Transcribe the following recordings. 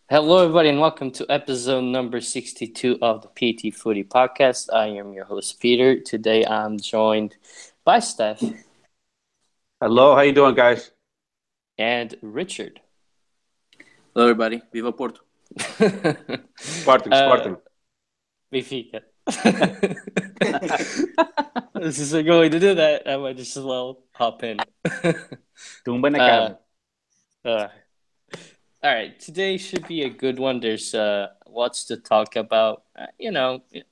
Hello, everybody, and welcome to episode number 62 of the PT Footy Podcast. I am your host, Peter. Today I'm joined by Steph Hello, how you doing, guys? and Richard. Hello, everybody. Viva Porto. Sporting, uh, Sporting. Benfica. This is going to do that. I might just as well hop in. Tumba na uh, casa. uh, all right, today should be a good one. There's lots to talk about. A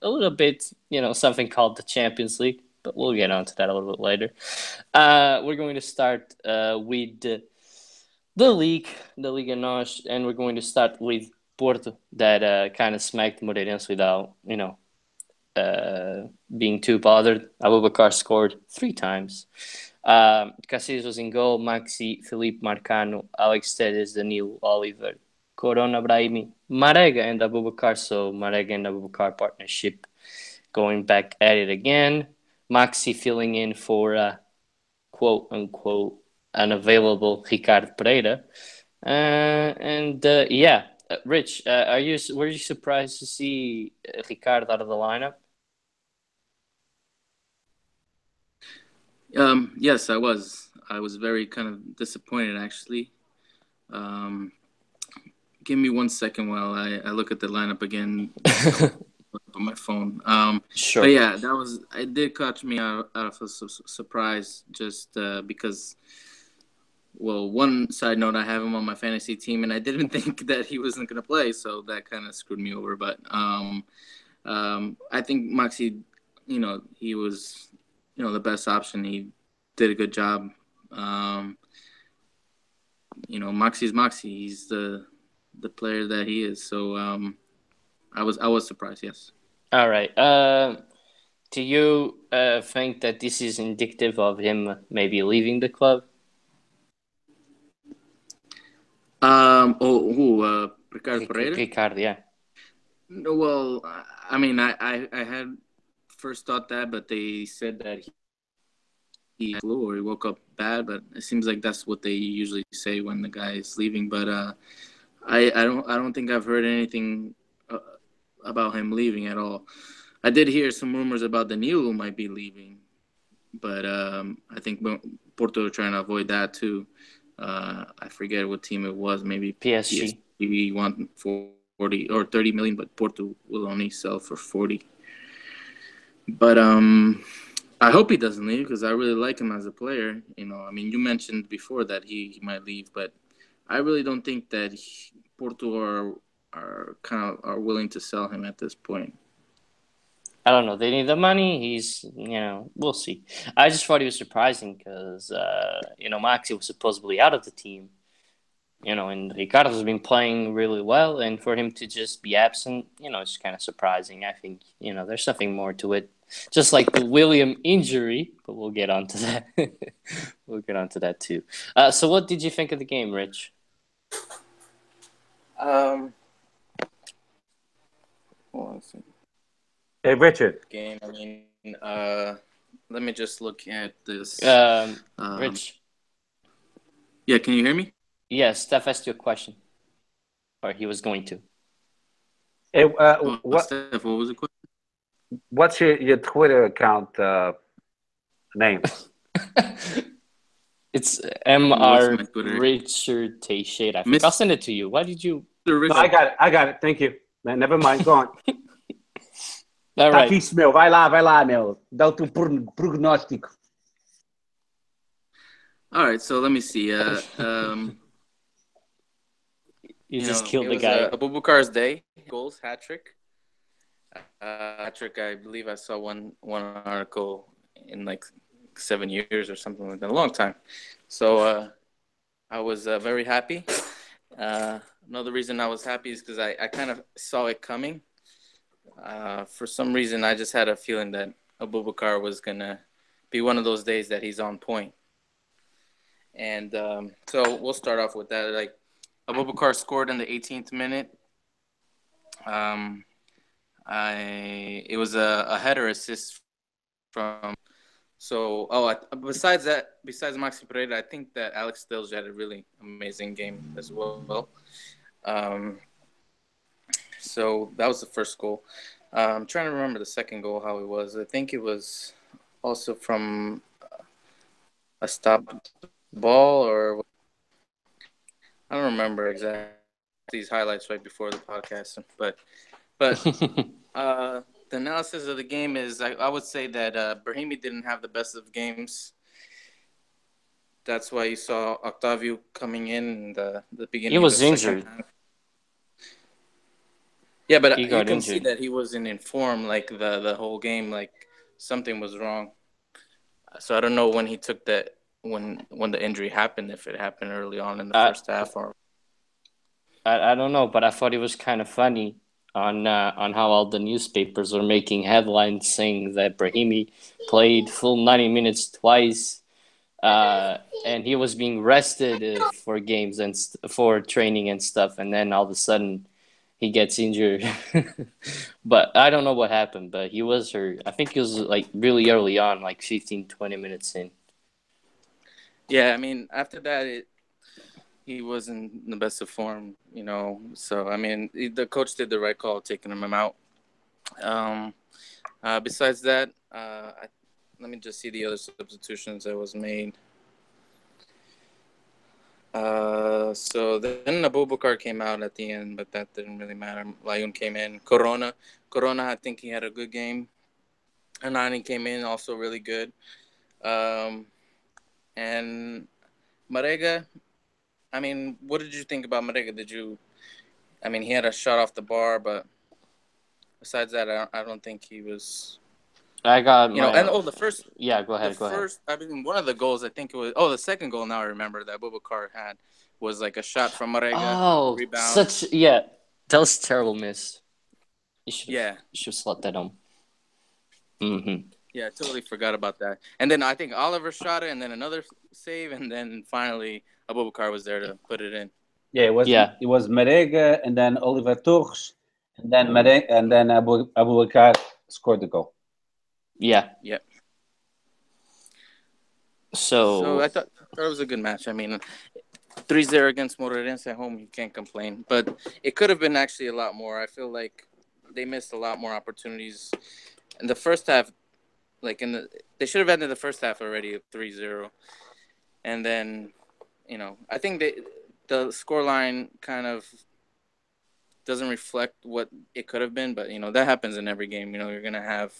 little bit, something called the Champions League, but we'll get onto that a little bit later. We're going to start with the league, the Liga NOS, and we're going to start with Porto, that kind of smacked Moreirense without, being too bothered. Abubakar scored 3 times. Casillas was in goal, Maxi, Felipe Marcano, Alex Telles, Danilo, Oliver, Corona, Brahimi, Marega, and Abubakar. So Marega and Abubakar partnership going back at it again. Maxi filling in for quote unquote unavailable Ricardo Pereira. Rich, were you surprised to see Ricardo out of the lineup? Yes, I was. I was very kind of disappointed, actually. Um, Give me 1 second while I look at the lineup again on my phone. Sure. But yeah, it did catch me out of a surprise just because, well, one side note, I have him on my fantasy team, and I didn't think that he wasn't going to play, so that kind of screwed me over. But I think Maxi, he was, the best option. He did a good job. Maxi's Maxi. He's the player that he is. So I was surprised. Yes. All right. Do you think that this is indicative of him maybe leaving the club? Ricardo Pereira. Ricardo, yeah. No, well, I mean, I had first thought that, but they said that he had flu or he woke up bad. But it seems like that's what they usually say when the guy is leaving. But I don't think I've heard anything about him leaving at all. I did hear some rumors about Danilo might be leaving, but I think Porto are trying to avoid that too. I forget what team it was. Maybe PSG. PSG want 40 or 30 million, but Porto will only sell for 40. But I hope he doesn't leave because I really like him as a player. I mean, you mentioned before that he might leave, but I really don't think that Porto are willing to sell him at this point. I don't know. They need the money. We'll see. I just thought he was surprising because, Maxi was supposedly out of the team. And Ricardo's been playing really well, and for him to just be absent, it's kind of surprising. I think, there's something more to it. Just like the William injury, but we'll get on to that. We'll get on to that too. So what did you think of the game, Rich? Hold on a second. Hey, Richard. Game. I mean, let me just look at this. Rich? Yeah, can you hear me? Yes, Steph asked you a question. Or he was going to. Hey, Steph, what was the question? what's your Twitter account name? It's What's Mr. my Twitter? Richard Teixeira. I think I'll send it to you. Why did you? No, I got it. Thank you. Never mind. Go on. All Tá right. aqui, meu. Vai lá, meu. Dá o teu prognóstico. All right, so let me see. You just killed the guy. It was Abubakar's day. Goals, hat trick. Hat trick. I believe I saw one article in like 7 years or something like that. A long time. So I was very happy. Another reason I was happy is because I kind of saw it coming. For some reason, I just had a feeling that Abubakar was gonna be one of those days that he's on point. And so we'll start off with that. Like Abubakar scored in the 18th minute. It was a header assist from. So besides Maxi Pereira, I think that Alex Telles had a really amazing game as well. So that was the first goal. I'm trying to remember the second goal, how it was. I think it was also from a stop ball, or I don't remember exactly. These highlights right before the podcast, but the analysis of the game is I would say that Brahimi didn't have the best of games. That's why you saw Octavio coming in the He beginning of the was second injured. half. Yeah, He but you got can see injured. that he wasn't in form like the whole game. Like something was wrong. So I don't know when he took that when the injury happened. If it happened early on in the I, first half, or I don't know, but I thought it was kind of funny on how all the newspapers were making headlines saying that Brahimi played full 90 minutes twice, and he was being rested for games and for training and stuff, and then all of a sudden he gets injured. But I don't know what happened, but he was hurt. I think it was like really early on, like 15, 20 minutes in. yeah, I mean after that he wasn't in the best of form, you know. So I mean the coach did the right call taking him out. Um, besides that, let me just see the other substitutions that was made. So then Abubakar came out at the end, but that didn't really matter. Layun came in. Corona, I think he had a good game. Anani came in, also really good. Um, and Marega, I mean, what did you think about Marega? I mean, he had a shot off the bar, but besides that, I don't think he was. I got You know, my. and Yeah, go ahead. Go ahead. I mean, one of the goals, I think it was, the second goal now I remember that Bubakar had was like a shot from Marega, Oh, rebound. that was a terrible miss. Yeah. You should have slot that home. Mm-hmm. Yeah, I totally forgot about that. And then I think Oliver shot it, and then another save, and then finally Abubakar was there to put it in. Yeah, it was Merega and then Oliver Tours, and then Merega, and then Abu Bakar scored the goal. Yeah. Yeah. So I thought it was a good match. I mean, 3-0 against Moreirense at home, you can't complain. But it could have been actually a lot more. I feel like they missed a lot more opportunities in the first half. Like they should have ended the first half already of 3-0, and then, you know, I think the scoreline kind of doesn't reflect what it could have been. But you know that happens in every game. You know, you're gonna have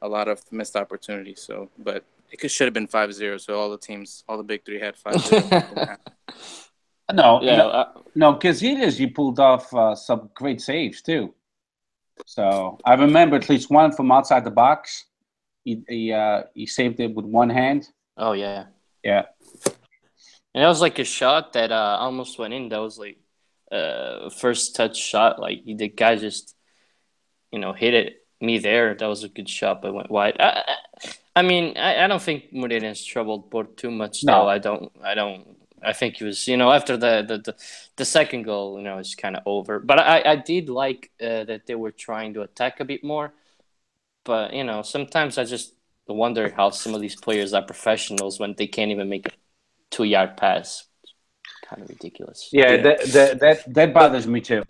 a lot of missed opportunities. So, but should have been 5-0. So all the big three had 5-0. No, Casillas, you pulled off some great saves too. So I remember at least one from outside the box. He saved it with one hand. Oh yeah. Yeah. And that was like a shot that almost went in. That was like first touch shot. Like the guy just, hit me there. That was a good shot, but went wide. I mean, I don't think Moreirense troubled Port too much, though. No. I think he was, after the second goal, it's kind of over. But I did like that they were trying to attack a bit more. But, sometimes I just wonder how some of these players are professionals when they can't even make a 2-yard pass. Kind of ridiculous. Yeah, that bothers me too.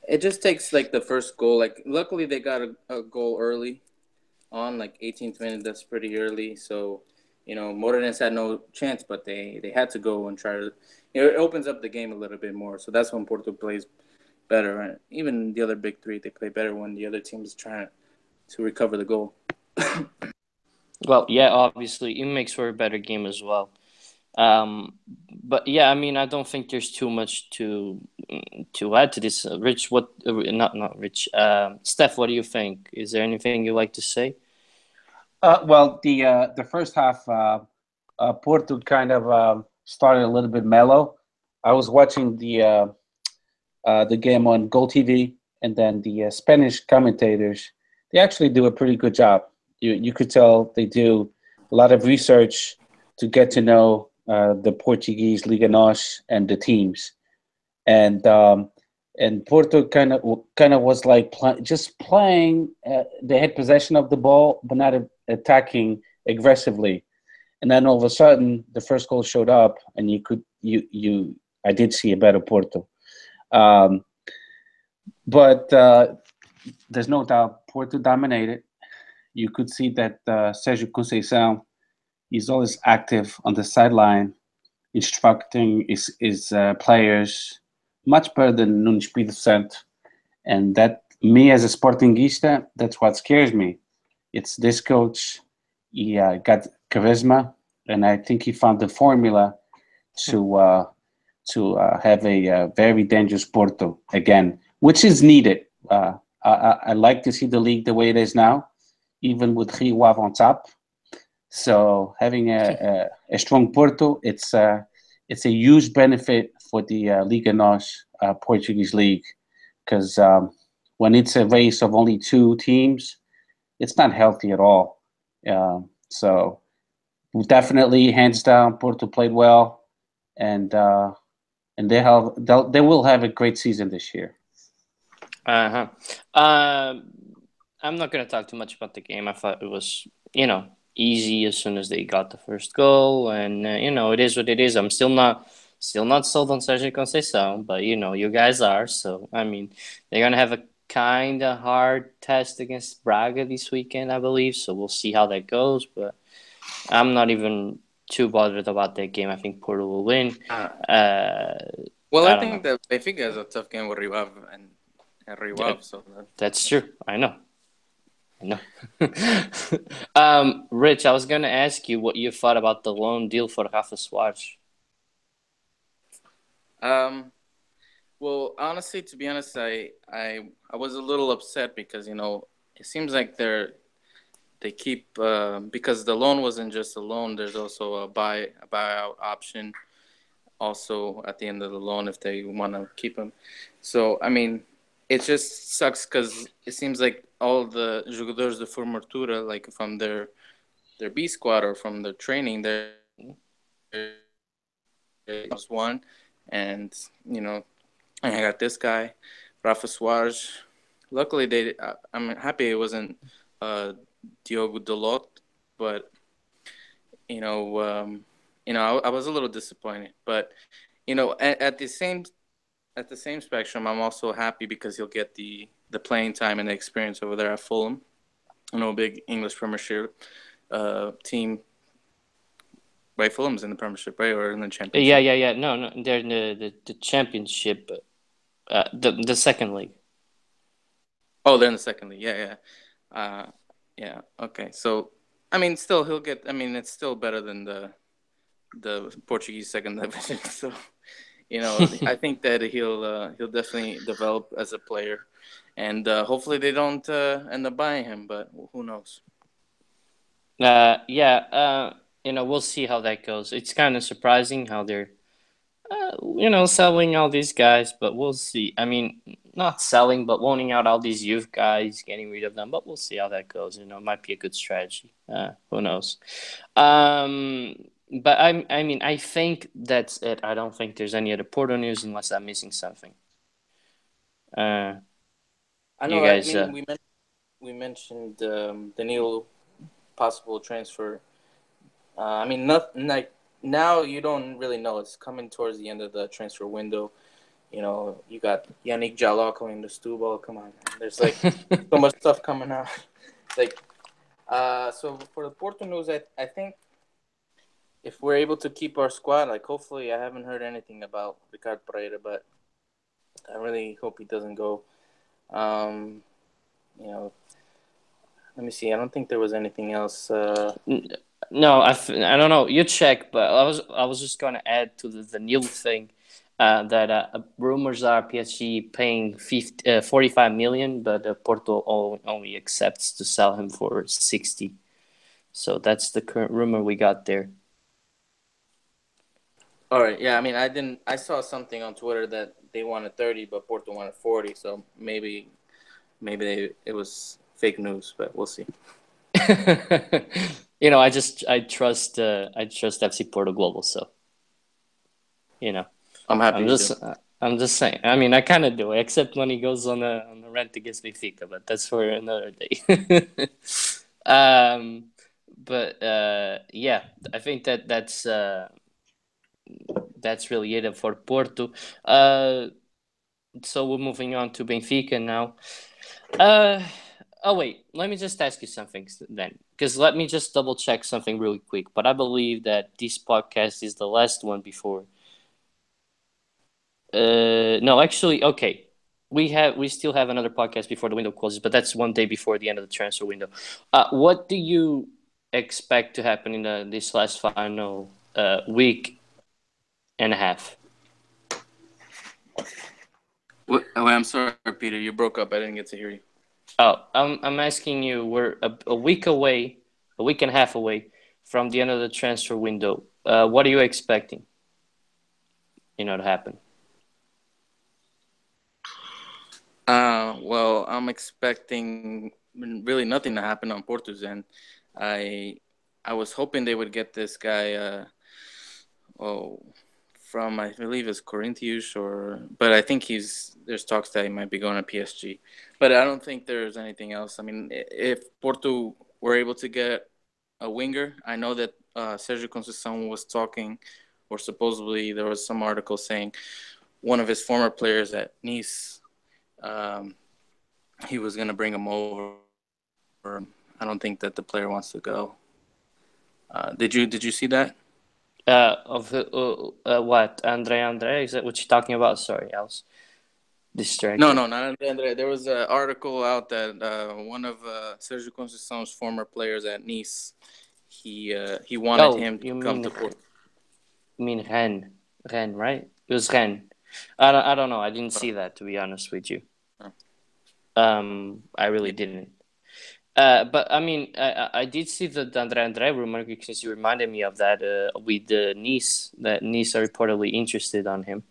It just takes like the first goal. Like, luckily they got a goal early on, like 18th minute. That's pretty early. So, Moreirense had no chance, but they had to go and try to. It opens up the game a little bit more. So that's when Porto plays better. And even the other big three, they play better when the other team is trying to recover the goal. Well, yeah, obviously it makes for a better game as well. But yeah, I mean, I don't think there's too much to add to this. Rich, not Rich. Steph, what do you think? Is there anything you like to say? Well, the first half, Porto kind of started a little bit mellow. I was watching the game on Goal TV, and then the Spanish commentators, they actually do a pretty good job. You could tell they do a lot of research to get to know the Portuguese Liga NOS and the teams, and Porto kind of was like just playing. They had possession of the ball, but not attacking aggressively. And then all of a sudden, the first goal showed up, and I did see a better Porto. Um, but there's no doubt Porto dominated. You could see that Sergio Conceição is always active on the sideline, instructing his players much better than Nuno Espírito Santo. And that, me as a Sportingista, that's what scares me. It's this coach. He got charisma, and I think he found the formula to have a very dangerous Porto again, which is needed. I like to see the league the way it is now, even with Rio Ave on top. So having a strong Porto, it's a huge benefit for the Liga NOS Portuguese league, because when it's a race of only two teams, it's not healthy at all. So definitely, hands down, Porto played well, and they will have a great season this year. Uh-huh. I'm not going to talk too much about the game. I thought it was, easy as soon as they got the first goal, and it is what it is. I'm still not sold on Sergio Conceição, but you guys are. So I mean, they're gonna have a kind of hard test against Braga this weekend, I believe. So we'll see how that goes. But I'm not even too bothered about that game. I think Porto will win. Well, I think that Benfica has a tough game with Rio Ave and Rio Ave. So that's true. I know. Rich, I was going to ask you what you thought about the loan deal for Rafa Soares. Well, honestly, to be honest, I was a little upset because it seems like they keep because the loan wasn't just a loan. There's also a buyout option also at the end of the loan if they want to keep him. So I mean, it just sucks because it seems like all the jogadores de formatura, like from their B squad or from their training, they're just one, and I got this guy, Rafa Soares. Luckily, I'm happy it wasn't Diogo Dalot, but I was a little disappointed. But at the same spectrum, I'm also happy because he'll get the playing time and the experience over there at Fulham. Big English Premiership team. Right, Fulham's in the Premiership, right, or in the Championship? Yeah. No, they're in the Championship, the second league. Oh, they're in the second league. Yeah. Okay. So, I mean, still he'll get. I mean, it's still better than the Portuguese second division. So, I think that he'll definitely develop as a player, and hopefully they don't end up buying him. But who knows? We'll see how that goes. It's kind of surprising how they're, selling all these guys, but we'll see. I mean, not selling, but loaning out all these youth guys, getting rid of them. But we'll see how that goes. It might be a good strategy. Who knows? But I think that's it. I don't think there's any other Porto news unless I'm missing something. I know. You guys, we mentioned the new possible transfer. Nothing like now. You don't really know. It's coming towards the end of the transfer window. You got Yannick Jaló coming to Steuea. Come on, there's like so much stuff coming out. So for the Porto news, I think if we're able to keep our squad, hopefully I haven't heard anything about Ricardo Pereira, but I really hope he doesn't go. Let me see. I don't think there was anything else. No, I don't know. You check, but I was just going to add to the new thing that rumors are PSG paying 45 million, but Porto only accepts to sell him for 60. So that's the current rumor we got there. All right. Yeah. I saw something on Twitter that they wanted 30, but Porto wanted 40. So maybe it was fake news, but we'll see. I trust FC Porto Global, so I'm happy. I'm just saying. I mean, I kind of do, except when he goes on a rant against Benfica, but that's for another day. Yeah, I think that's really it for Porto. So we're moving on to Benfica now. Oh wait, let me just ask you something then, because let me just double check something really quick. But I believe that this podcast is the last one before. No, actually, okay. We still have another podcast before the window closes, but that's one day before the end of the transfer window. What do you expect to happen in this last final week and a half? What? Oh, I'm sorry, Peter. You broke up. I didn't get to hear you. Oh, I'm asking you. We're a week away, a week and a half away from the end of the transfer window. What are you expecting? To happen? Well, I'm expecting really nothing to happen on Porto's end. I was hoping they would get this guy. From I believe it's Corinthians but I think there's talks that he might be going to PSG, but I don't think there's anything else. I mean, if Porto were able to get a winger, I know that Sergio Conceição was talking, or supposedly there was some article saying one of his former players at Nice, he was going to bring him over. I don't think that the player wants to go. Did you see that? Of what? Andre? Is that what you're talking about? Sorry, I was distracted. No, not Andre. There was an article out that one of Sergio Conceição's former players at Nice, he wanted him to come to Porto. You mean Ren, right? It was Ren. I don't know. I didn't see that, to be honest with you. I really didn't. But I mean, I did see the Andre rumor, since you reminded me of that with Nice. That Nice are reportedly interested on him.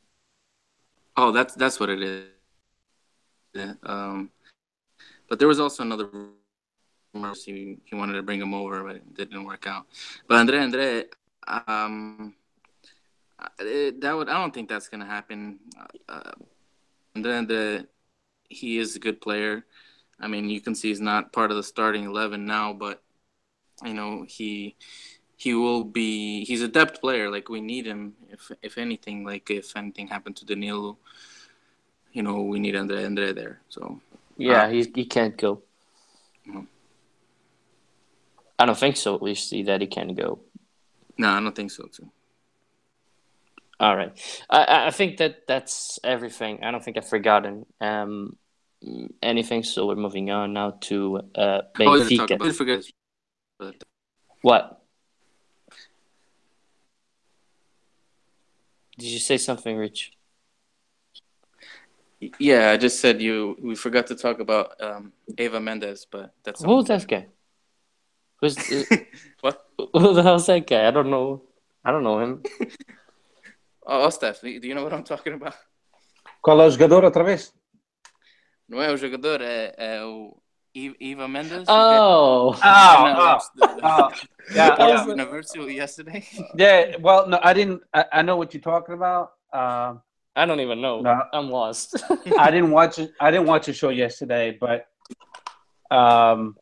Oh, that's what it is. Yeah. But there was also another rumor he wanted to bring him over, but it didn't work out. But Andre, I don't think that's gonna happen. Andre, he is a good player. I mean, you can see he's not part of the starting 11 now, but he will be. He's a depth player. Like, we need him. If anything, like if anything happened to Danilo, we need Andre there. So yeah, he can't go. No. I don't think so. At least that he can go. No, I don't think so too. All right, I think that's everything. I don't think I've forgotten anything. So we're moving on now to Benfica. What? Did you say something, Rich? Yeah, I just said we forgot to talk about Eva Mendes, but that's who's that guy? Who's what? Who the hell's that guy? I don't know him. Steph, do you know what I'm talking about? Qual é o jogador outra vez? Não é o jogador, é o Eva Mendes. Yeah. Universal yesterday. Yeah, well, no, I didn't. I know what you're talking about. I don't even know. No, I'm lost. I didn't watch it. I didn't watch the show yesterday, but well,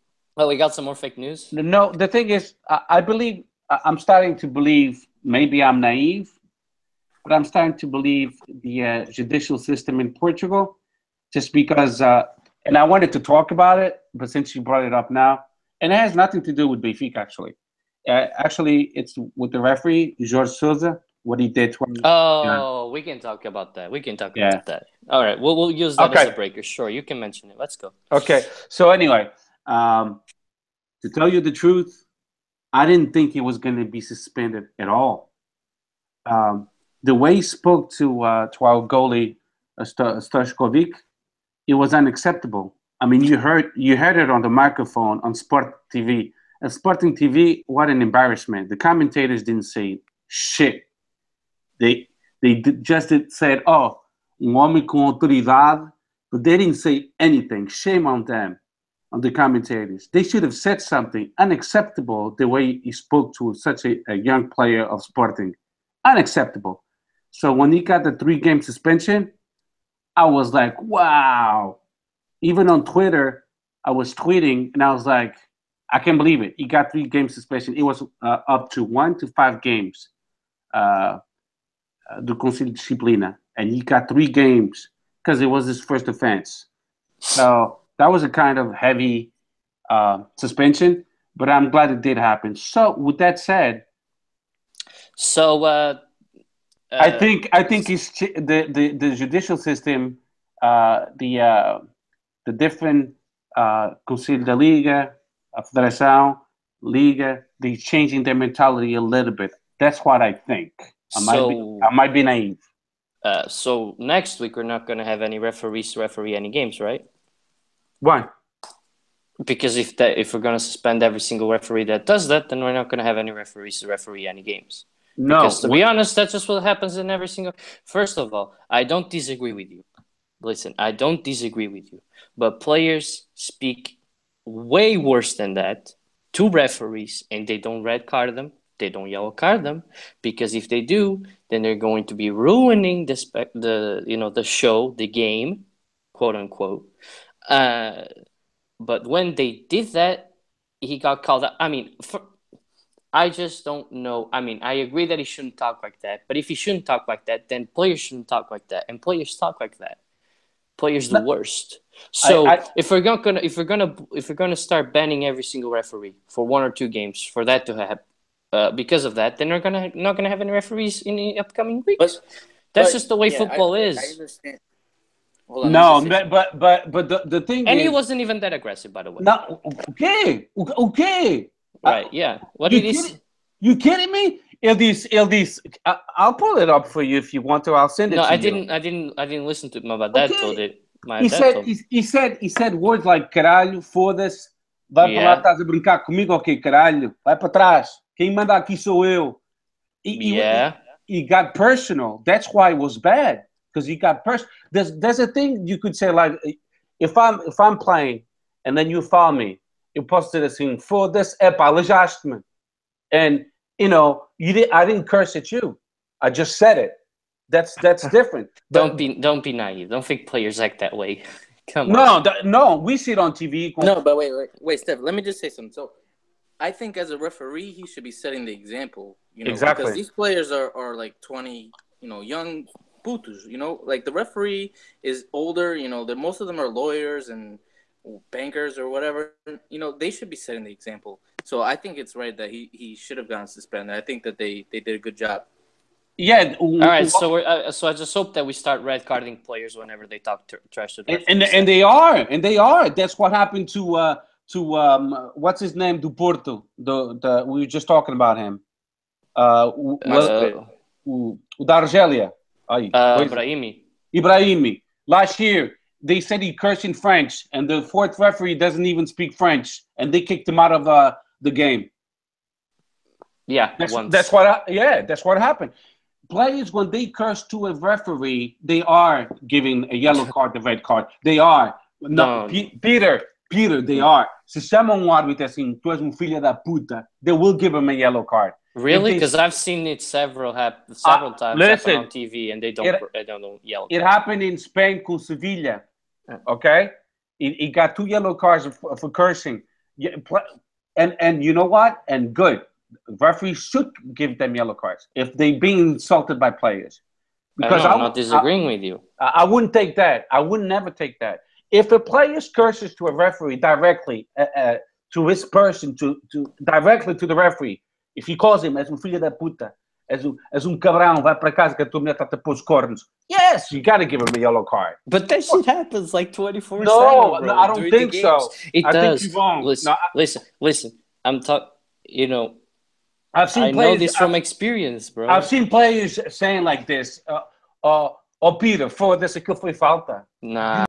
we got some more fake news. No, the thing is, I believe I'm starting to believe. Maybe I'm naive, but I'm starting to believe the judicial system in Portugal, just because. And I wanted to talk about it, but since you brought it up now, and it has nothing to do with Benfica, actually. Actually, it's with the referee, Jorge Sousa, what he did. We can talk about that. About that. All right, we'll use that as a breaker. Sure, you can mention it. Let's go. Okay, so anyway, to tell you the truth, I didn't think he was going to be suspended at all. The way he spoke to our goalie, Stojkovic, it was unacceptable. I mean, you heard it on the microphone on Sport TV. And Sporting TV, what an embarrassment. The commentators didn't say shit. They just said, homem com autoridade, but they didn't say anything. Shame on them, on the commentators. They should have said something. Unacceptable the way he spoke to such a young player of Sporting. Unacceptable. So when he got the 3-game suspension, I was like, wow. Even on Twitter, I was tweeting, and I was like, I can't believe it. He got 3-game suspension. It was up to 1 to 5 games do Conselho de Disciplina. And he got 3 games because it was his first offense. So that was a kind of heavy suspension, but I'm glad it did happen. So with that said, So I think it's the judicial system, the different Conselho da Liga, a Federação, Liga, they're changing their mentality a little bit. That's what I think. I might be naive. So next week we're not going to have any referees to referee any games, right? Why? Because if we're going to suspend every single referee that does that, then we're not going to have any referees to referee any games. No. Because to be honest, that's just what happens in every single... First of all, I don't disagree with you. Listen, I don't disagree with you. But players speak way worse than that to referees, and they don't red card them. They don't yellow card them, because if they do, then they're going to be ruining the show, the game, quote unquote. But when they did that, he got called out. I mean, I just don't know. I mean, I agree that he shouldn't talk like that. But if he shouldn't talk like that, then players shouldn't talk like that. And players talk like that. Players the worst. So if we're gonna start banning every single referee for 1 or 2 games for that to happen, because of that, then we're not gonna have any referees in the upcoming weeks. That's just the way football is. I understand. Hold on, no, but the thing and is, he wasn't even that aggressive, by the way. No, okay. Right? Yeah. What did he say? You kidding me? Eldis, I'll pull it up for you if you want to. I'll send it to you. No, I didn't listen to my dad told it. He said words like caralho, foda-se, vai para lá, estás a brincar comigo, ok, caralho, vai para trás. Quem manda aqui sou eu. He got personal. That's why it was bad, because he got personal. There's a thing you could say, like, if I'm playing and then you foul me, eu posso dizer assim, foda-se, alejaste-me. And I didn't curse at you. I just said it. That's different. Don't be naive. Don't think players act that way. Come on. No, we see it on TV. No, but wait, Steph. Let me just say something. So, I think as a referee, he should be setting the example. Exactly. Because these players are like 20, young putos. Like the referee is older. Most of them are lawyers and bankers or whatever. They should be setting the example. So I think it's right that he should have gotten suspended. I think that they did a good job. Yeah. All right. So I just hope that we start red carding players whenever they talk trash to the and they are. That's what happened to what's his name, do Porto. The we were just talking about him. Da Argélia. Ibrahimi. Last year they said he cursed in French, and the 4th referee doesn't even speak French, and they kicked him out of the game. Yeah, that's what happened. Players, when they curse to a referee, they are giving a yellow card, a red card. They are. Peter, they are. Se chamam árbitro assim, tu és filho da puta, they will give him a yellow card. Really? Because I've seen it several times happen on TV, and they don't yell. It happened in Spain with Sevilla. Okay, he got 2 yellow cards for cursing. And you know what? And good. Referees should give them yellow cards if they're being insulted by players. Because I'm not disagreeing with you. I wouldn't take that. I would never take that. If a player curses to a referee directly, to his person, to directly to the referee, if he calls him as filho da puta, as cabrão, vai para casa que a tua mulher está a pôr os cornos, yes, you got to give him a yellow card. But that shit happens like 24/7. No, I don't think so. It does. Think you're wrong. Listen. I'm talking. I've seen I players, know this from experience, bro. I've seen players saying like this, Peter, foda-se, aquilo foi falta. Nah.